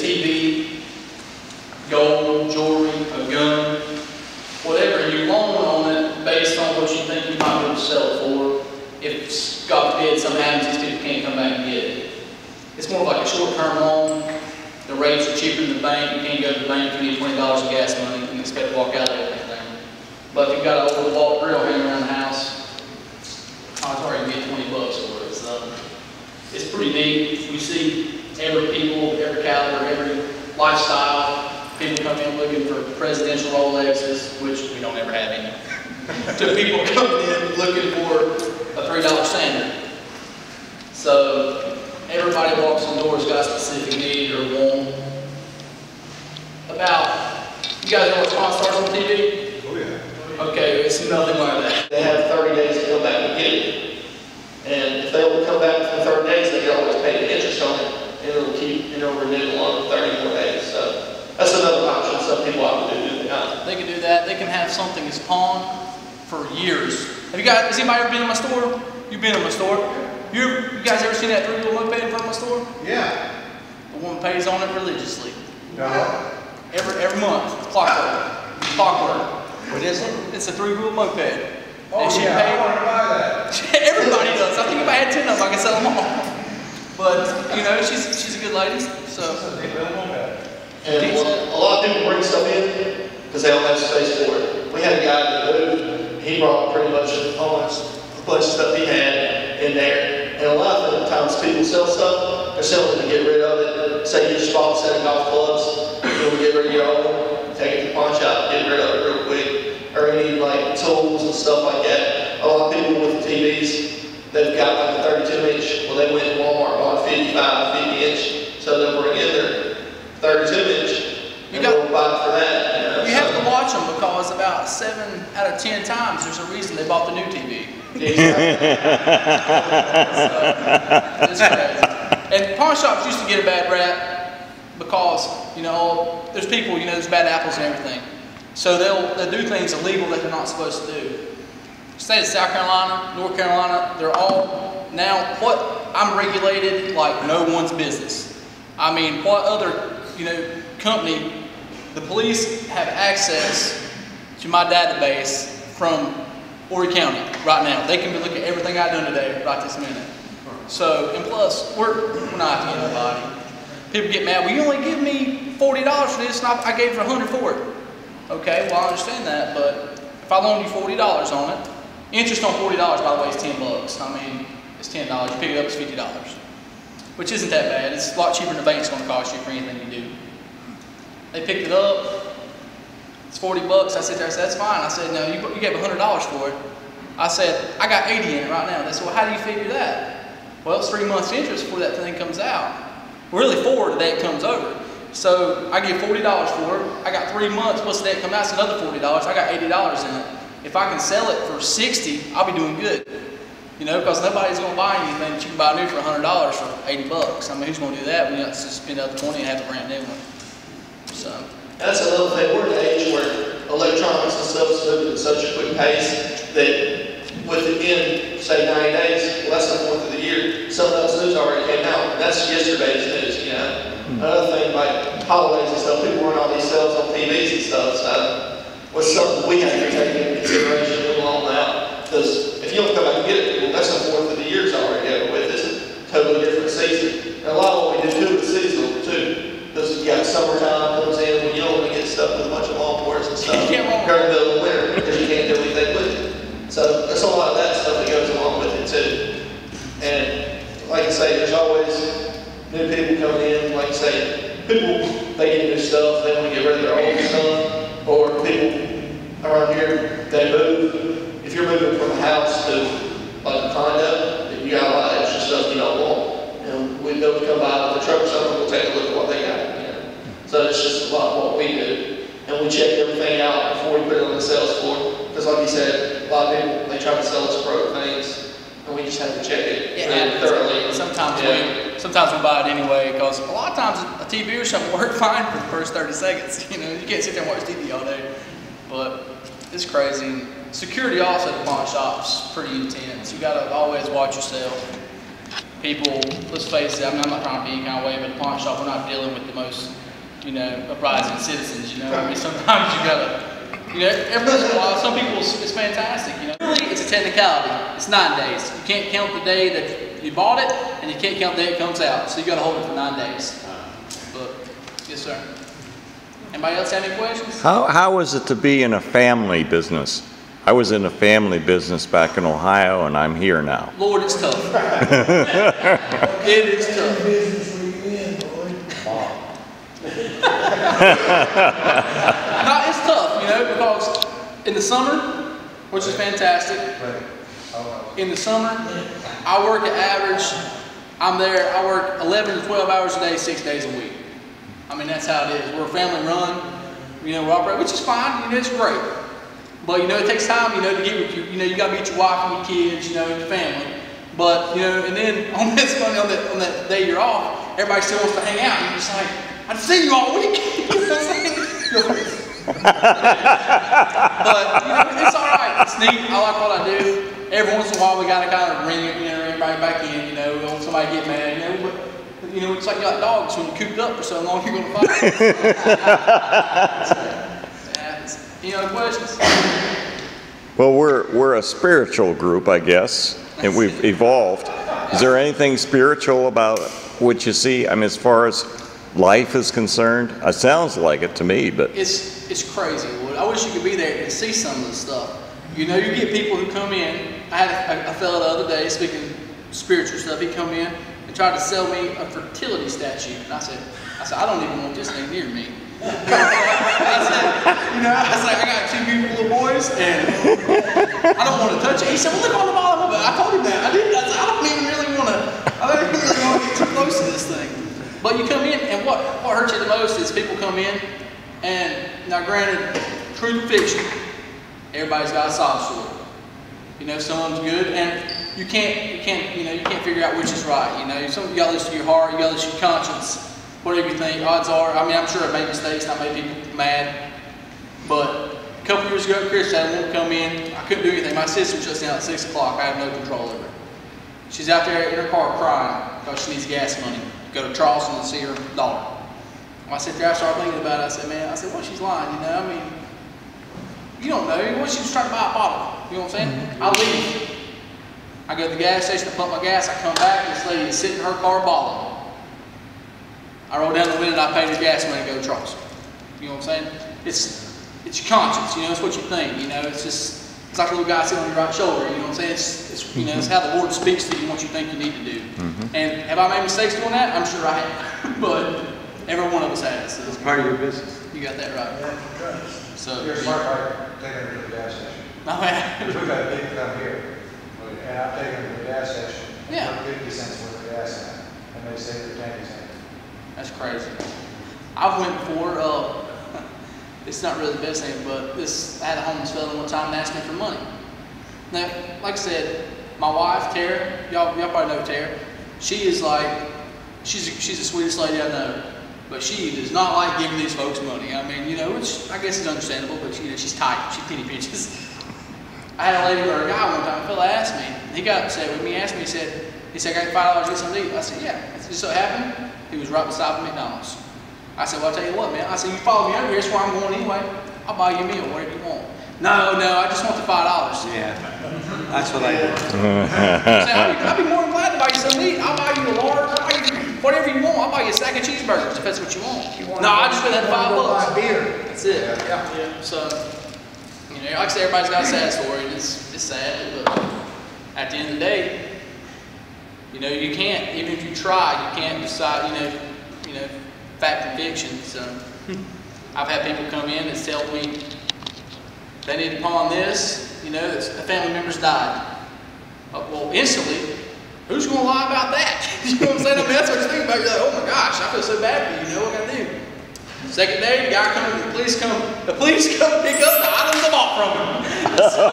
TV, gold, jewelry, a gun, whatever, you loan on it based on what you think you might be able to sell it for. If, God forbid, something happens, these people can't come back and get it. It's more like a short-term loan. The rates are cheaper than the bank. You can't go to the bank if you need $20 of gas money and expect to walk out there with anything. But if you've got an overwrought grill hanging around the house, odds are you can get 20 bucks for it. So it's pretty neat. We see every people, every caliber, every lifestyle. People come in looking for Presidential Rolexes, which we don't ever have any. To people coming in looking for a $3 sander. So everybody walks in the door has got a specific need or want. You guys know what Spawn starts on TV? Oh yeah. Okay, it's nothing like that. They have 30 days to come back and get it. And if they only come back within 30 days, they can always pay the interest on it. And it'll keep, renewal on 30 more days. So that's another option some people have to do. They can do that. They can have something as pawn for years. Has anybody ever been in my store? You've been in my store? You guys ever seen that 3-wheel moped in front of my store? Yeah. The woman pays on it religiously. No. Every month. Clockwork. What is it? It's a 3-wheel moped. Oh and she yeah, paid, I want to buy that. Everybody does. I think if I had 10 of them, I could sell them all. But, she's a good lady. So. And a lot of people bring stuff in because they don't have space for it. We had a guy that moved. He brought pretty much almost a bunch of stuff he had in there. And a lot of times people sell stuff, they're selling it to get rid of it. Say you just bought a set of golf clubs, you want to get rid of your old one, take it to the pawn shop, get rid of it real quick. Or any like tools and stuff like that. A lot of people with TVs, they've got like a 32-inch. Well, they went to Walmart, bought a 55, 50-inch. So they'll bring in their 32-inch and they'll buy it for that. You have to watch them because about 7 out of 10 times there's a reason they bought the new TV. Exactly. So, it's crazy. And pawn shops used to get a bad rap because, there's people, there's bad apples and everything. So they'll do things illegal that they're not supposed to do. State of South Carolina, North Carolina, they're all now, I'm regulated like no one's business. I mean, what other, company, the police have access to my database from Horry County right now. They can look at everything I've done today right this minute. So, and plus, we're not after anybody. People get mad, well, you only give me $40 for this, and I gave you $100 for it. Okay, well, I understand that, but if I loan you $40 on it, interest on $40, by the way, is 10 bucks. I mean, it's $10. You pick it up, it's $50, which isn't that bad. It's a lot cheaper than the bank's going to cost you for anything you do. They picked it up. It's 40 bucks. I said, that's fine. I said, no, you gave $100 for it. I said, I got 80 in it right now. They said, well, how do you figure that? Well, it's 3 months interest before that thing comes out. Really 4 the day it comes over. So I give $40 for it. I got 3 months. What's the day it comes out? It's another $40. I got $80 in it. If I can sell it for $60, I'll be doing good. Because nobody's going to buy anything that you can buy new for $100 for 80 bucks. I mean, who's going to do that when you have to spend out the 20 and have a brand new one? So that's another thing. We're at an age where electronics and stuff is moving at such a quick pace that within, say, 90 days, well, that's the 4th of the year, some of those news already came out. And that's yesterday's news, Another thing, like holidays and stuff, people run all these sales on TVs and stuff, so what's something we have to take into consideration a little on that. Because if you don't come back and get it, well, that's the 4th of the year's already over with. It's a totally different season. And a lot of what we do too is seasonal too. Because you got summertime comes in when you don't want to get stuck with a bunch of lawnmowers and stuff during the middle of the winter because you can't do anything with it. So there's a lot of that stuff that goes along with it too. And like I say, there's always new people coming in. Like I say, people, they get new stuff, they want to get rid of their old stuff. Or people around here, they move. If you're moving from a house to like a condo, you got a lot of extra stuff you don't want. We go come by with the truck or something, we'll take a look at what they got. So it's just a lot of what we do. And we check everything out before we put it on the sales floor. Because like you said, a lot of people, they try to sell us broke things, and we just have to check it thoroughly. Sometimes we buy it anyway, because a lot of times a TV or something work fine for the first 30 seconds. You can't sit there and watch TV all day. But it's crazy. Security also at the pawn shop's pretty intense. You gotta always watch yourself. people, let's face it, I mean, I'm not trying to be any kind of way, but the pawn shop, we're not dealing with the most, you know, uprising citizens, you know. I mean, sometimes you gotta, you know, every once in a while, some people, it's fantastic, you know. Really, it's a technicality. It's 9 days. You can't count the day that you bought it, and you can't count the day it comes out. So you gotta hold it for 9 days. But, yes, sir. Anybody else have any questions? How was it to be in a family business? I was in a family business back in Ohio, and I'm here now. Lord, it's tough. It is tough. No, it's tough, you know, because in the summer, which is fantastic, in the summer, I work at average, I work 11 to 12 hours a day, 6 days a week. I mean, that's how it is. We're a family run, you know, we operate, which is fine, you know, it's great. But, you know, it takes time, you know, to get with you know, you got to meet your wife and your kids, you know, and your family. But, you know, and then on that day you're off, everybody still wants to hang out. And you're just like, I've seen you all week. You know what I'm saying? But, you know, it's all right. It's neat. I like what I do. Every once in a while, we got to kind of bring it, you know, everybody back in, you know, we don't want somebody to get mad, you know. But, you know, it's like you got dogs when you're cooped up for so long, you're going to fight. Any other questions? Well, we're a spiritual group, I guess, and we've evolved. Is there anything spiritual about what you see? I mean, as far as life is concerned, it sounds like it to me, but it's crazy. I wish you could be there and see some of the stuff. You know, you get people who come in. I had a fellow the other day speaking spiritual stuff. He come in and tried to sell me a fertility statue, and I said, I don't even want this thing near me. I said, I got 2 beautiful little boys, and I don't want to touch it. He said, well, look on the bottom of it. I told him that. I said, I don't even really want to get too close to this thing. But you come in, and what hurts you the most is people come in, and now granted, truth or fiction, everybody's got a sob story. You know, someone's good, and you can't figure out which is right. You know, you got to listen to your heart, you got to listen to your conscience. Whatever you think, odds are, I mean, I'm sure I made mistakes and I made people mad, but a couple years ago, Chris had one come in, I couldn't do anything. My sister was just down at 6 o'clock, I had no control over her. She's out there in her car crying because she needs gas money to go to Charleston and see her daughter. I sat there, I started thinking about it, I said, well, she's lying, you know, I mean, you don't know, what, she was trying to buy a bottle, you know what I'm saying? I leave. I go to the gas station, I pump my gas, I come back, and this lady is sitting in her car bawling. I roll down the window and I paid her gas money to go to Charleston. You know what I'm saying? It's your conscience, you know, it's what you think, you know, it's like a little guy sitting on your right shoulder, you know what I'm saying? It's you know, it's how the Lord speaks to you and what you think you need to do. And have I made mistakes doing that? I'm sure I have. But every one of us has. So it's part of your business. You got that right. So You're a smart guy taking her to the gas station. Oh, yeah. We've got a big come here, and I've taken her to the gas station. Yeah. 50 cents worth of gas in it, and they say they're 10 cents. That's crazy. I've went before, it's not really the best thing, but I had a homeless fellow one time and asked me for money. Now, like I said, my wife, Tara, y'all probably know Tara, she is like, she's the sweetest lady I know, but she does not like giving these folks money. I mean, you know, which I guess is understandable, but you know, she's tight, she penny pinches. I had a lady or a guy one time, a fella asked me, he got upset with me, he asked me, he said, I got $5 to get something to eat. I said, yeah. It just so happened, he was right beside McDonald's. I said, well, I'll tell you what, man. I said, you follow me over here, that's where I'm going anyway. I'll buy you a meal, whatever you want. No, I just want the $5. Yeah, that's what I do. I said, I'd be more than glad to buy you something to eat. I'll buy you a large, I'll buy you whatever you want. I'll buy you a stack of cheeseburgers if that's what you want. No, I just spent that $5. Beer. That's it. Yeah. So, you know, like I said, everybody's got a sad story, and it's sad, but at the end of the day, you know, you can't, even if you try, you can't decide, you know, fact and fiction. So I've had people come in and tell me they need to pawn this, you know, that a family member's died. Well, instantly, who's going to lie about that? You know what I'm saying? I mean, that's what you think about. You're like, oh my gosh, I feel so bad for you, you know, what I do? Second day, the guy comes, the police come pick up the items I bought from him.